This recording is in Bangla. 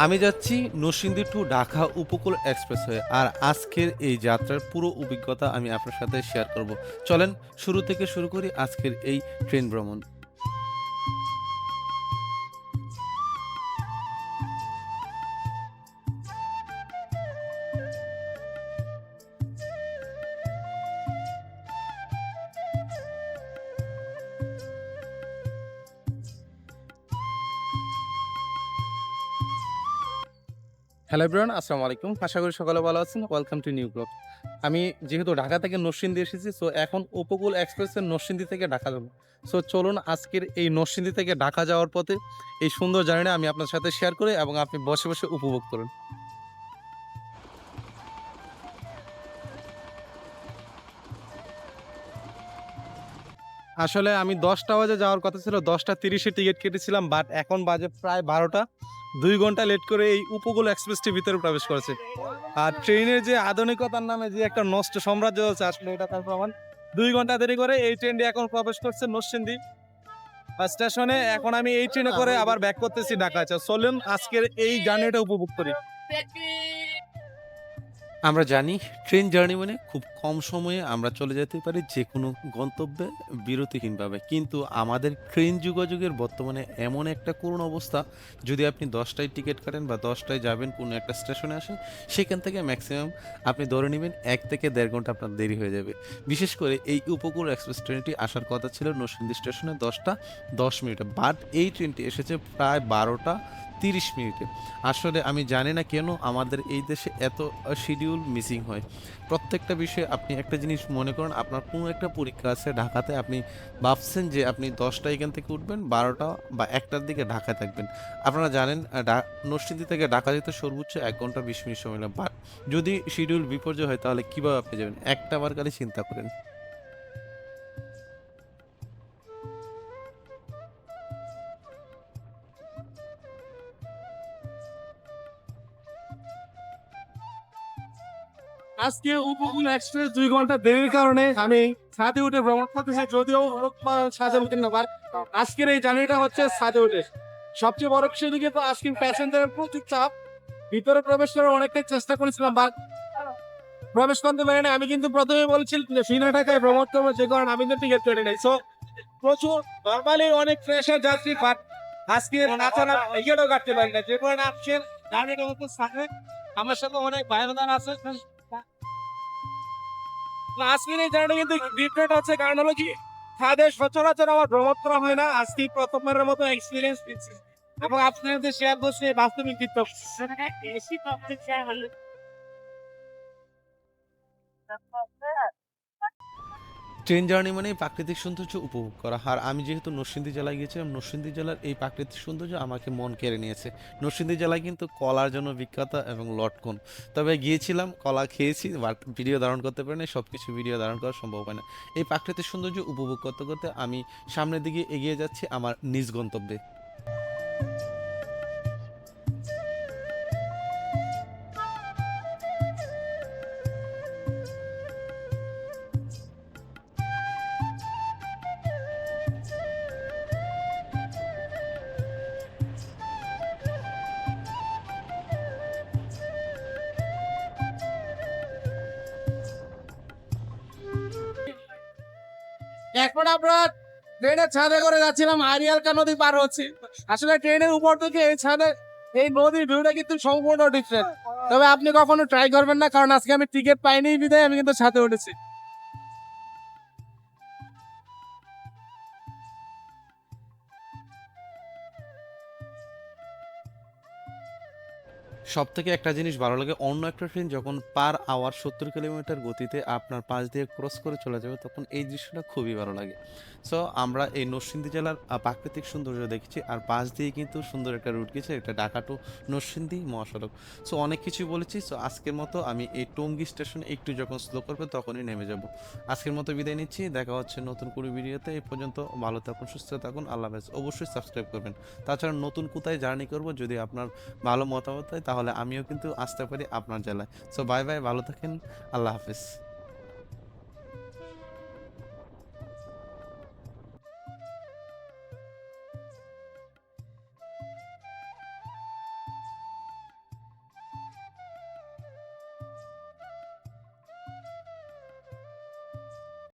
আমি যাচ্ছি নরসিংদী টু ঢাকা উপকূল এক্সপ্রেস হয়ে। আর আজকের এই যাত্রার পুরো অভিজ্ঞতা আমি আপনার সাথে শেয়ার করব। চলেন শুরু থেকে শুরু করি আজকের এই ট্রেন ভ্রমণ। হ্যালো এভরিওয়ান, আসসালামু আলাইকুম। আশা করি সকলে ভালো আছেন। Welcome to new blog. আমি যেহেতু ঢাকা থেকে নরসিংদী এসেছি, সো এখন উপকূল এক্সপ্রেসের নরসিংদী থেকে ঢাকা যাব। সো চলুন আজকের এই নরসিংদী থেকে ঢাকা যাওয়ার পথে এই সুন্দর জার্নি আমি আপনার সাথে শেয়ার করি এবং আপনি বসে বসে উপভোগ করুন। আসলে আমি ১০টা বাজে যাওয়ার কথা ছিল, ১০টা ৩০-এ টিকিট কেটেছিলাম, বাট এখন বাজে প্রায় ১২টা। ২ ঘন্টা লেট করে এই উপকূল এক্সপ্রেসটির ভিতরে প্রবেশ করেছে। আর ট্রেনের যে আধুনিকতার নামে যে একটা নষ্ট সাম্রাজ্য হচ্ছে, আসলে এটা তার প্রমাণ। ২ ঘন্টা দেরি করে এই ট্রেনটি এখন প্রবেশ করছে নরসিংদী স্টেশনে। এখন আমি এই ট্রেনে করে আবার ব্যাক করতেছি ঢাকা। চলুন আজকের এই জার্নিটা উপভোগ করি। আমরা জানি ট্রেন জার্নি মানে খুব কম সময়ে আমরা চলে যেতে পারি যে কোনো গন্তব্যে বিরতিহীনভাবে, কিন্তু আমাদের ট্রেন যোগাযোগের বর্তমানে এমন একটা করুণ অবস্থা, যদি আপনি ১০টায় টিকিট কাটেন বা ১০টায় যাবেন কোনো একটা স্টেশনে আসেন, সেখান থেকে ম্যাক্সিমাম আপনি ধরে নেবেন ১ থেকে ১.৫ ঘন্টা আপনার দেরি হয়ে যাবে। বিশেষ করে এই উপকূল এক্সপ্রেস ট্রেনটি আসার কথা ছিল নরসিংদী স্টেশনে ১০টা ১০ মিনিটে, বাট এই ট্রেনটি এসেছে প্রায় ১২টা ৩০ মিনিটে। আসলে আমি জানি না কেন আমাদের এই দেশে এত শিডিউল মিসিং হয়। প্রত্যেকটা বিষয়ে আপনি একটা জিনিস মনে করেন, আপনার কোনো একটা পরীক্ষা আছে ঢাকাতে, আপনি ভাবছেন যে আপনি ১০টা এখান থেকে উঠবেন, ১২টা বা ১টার দিকে ঢাকায় থাকবেন। আপনারা জানেন নরসিংদী থেকে ঢাকা যেতে সর্বোচ্চ ১ ঘন্টা ২০ মিনিট সময় লাগে। বাট যদি শিডিউল বিপর্যয় হয় তাহলে কিভাবে আপনি যাবেন? একটা বার খালি চিন্তা করেন। আজকে উপকূল এক্সপ্রেস ২ ঘন্টা দেরির কারণে আমি ছাদে উঠে ভ্রমণ করতেছি, যদিও ছাদে উঠে না, বাট আজকের এই জার্নিটা হচ্ছে ছাদে উঠে। সবচেয়ে বড় বিষয় দিকে তো আজকে প্যাসেঞ্জারের প্রচুর চাপ। ভিতরে প্রবেশ করার অনেকটাই চেষ্টা করেছিলাম, বাট প্রবেশ করতে পারি না। আমি কিন্তু প্রথমে বলছিলাম যে বিনা টাকায় ভ্রমণ করবো, যে কারণে আমি তো টিকিট কেটে নাই। সো প্রচুর নর্মালি অনেক ফ্রেশার যাত্রী, বাট আজকে তাছাড়া টিকিটও কাটতে পারি না, যে কারণে আজকের জার্নিটা হচ্ছে ছাদে। আমার সাথে অনেক ভাই বোনেরা আছে। আজকের এই জায়গাটা কিন্তু ডিফারেন্ট হচ্ছে, কারণ হলো কি, ছাদে সচরাচর আমার ভ্রমণ করা হয় না, আজকে প্রথমবারের মতো এক্সপিরিয়েন্স দিচ্ছি এবং আপনাদের শেয়ার করছি বাস্তবিক চিত্র। ট্রেন জার্নি মানে প্রাকৃতিক সৌন্দর্য উপভোগ করা। আর আমি যেহেতু নরসিংদী জেলায় গিয়েছিলাম, নরসিংদী জেলার এই প্রাকৃতিক সৌন্দর্য আমাকে মন কেড়ে নিয়েছে। নরসিংদী জেলায় কিন্তু কলার জন্য বিখ্যাত এবং লটকন। তবে গিয়েছিলাম, কলা খেয়েছি, বাট ভিডিও ধারণ করতে পারিনি, সব কিছু ভিডিও ধারণ করা সম্ভব হয় না। এই প্রাকৃতিক সৌন্দর্য উপভোগ করতে করতে আমি সামনের দিকে এগিয়ে যাচ্ছি আমার নিজ গন্তব্যে। এখন আমরা ট্রেনের ছাদে করে যাচ্ছিলাম, আরিয়ালকা নদী পার হচ্ছি। আসলে ট্রেনের উপর থেকে এই ছাদে এই নদীর ভিউটা কিন্তু সম্পূর্ণ ডিফারেন্ট। তবে আপনি কখনো ট্রাই করবেন না, কারণ আজকে আমি টিকিট পাইনি বিধায় আমি কিন্তু ছাদে উঠেছি। সবথেকে একটা জিনিস ভালো লাগে, অন্য একটা ট্রেন যখন পার আওয়ার ৭০ কিলোমিটার গতিতে আপনার পাশ দিয়ে ক্রস করে চলে যাবে, তখন এই দৃশ্যটা খুবই ভালো লাগে। সো আমরা এই নরসিংদী জেলার প্রাকৃতিক সৌন্দর্য দেখেছি, আর পাশ দিয়ে কিন্তু সুন্দর একটা রুট গেছে, এটা ঢাকা টু নরসিংদী মহাসড়ক। সো অনেক কিছুই বলেছি। সো আজকের মতো আমি এই টঙ্গী স্টেশন একটু যখন স্লো করবে তখনই নেমে যাব। আজকের মতো বিদায় নিচ্ছি, দেখা হচ্ছে নতুন কোনো ভিডিওতে। এই পর্যন্ত ভালো থাকুন, সুস্থ থাকুন, আল্লাহ হাফেজ। অবশ্যই সাবস্ক্রাইব করবেন। তাছাড়া নতুন কোথায় জার্নি করব, যদি আপনার ভালো মতামত হয় তাহলে আমিও কিন্তু আসতে পারি আপনার জেলায়। সো বাই বাই, ভালো থাকেন, আল্লাহ হাফেজ।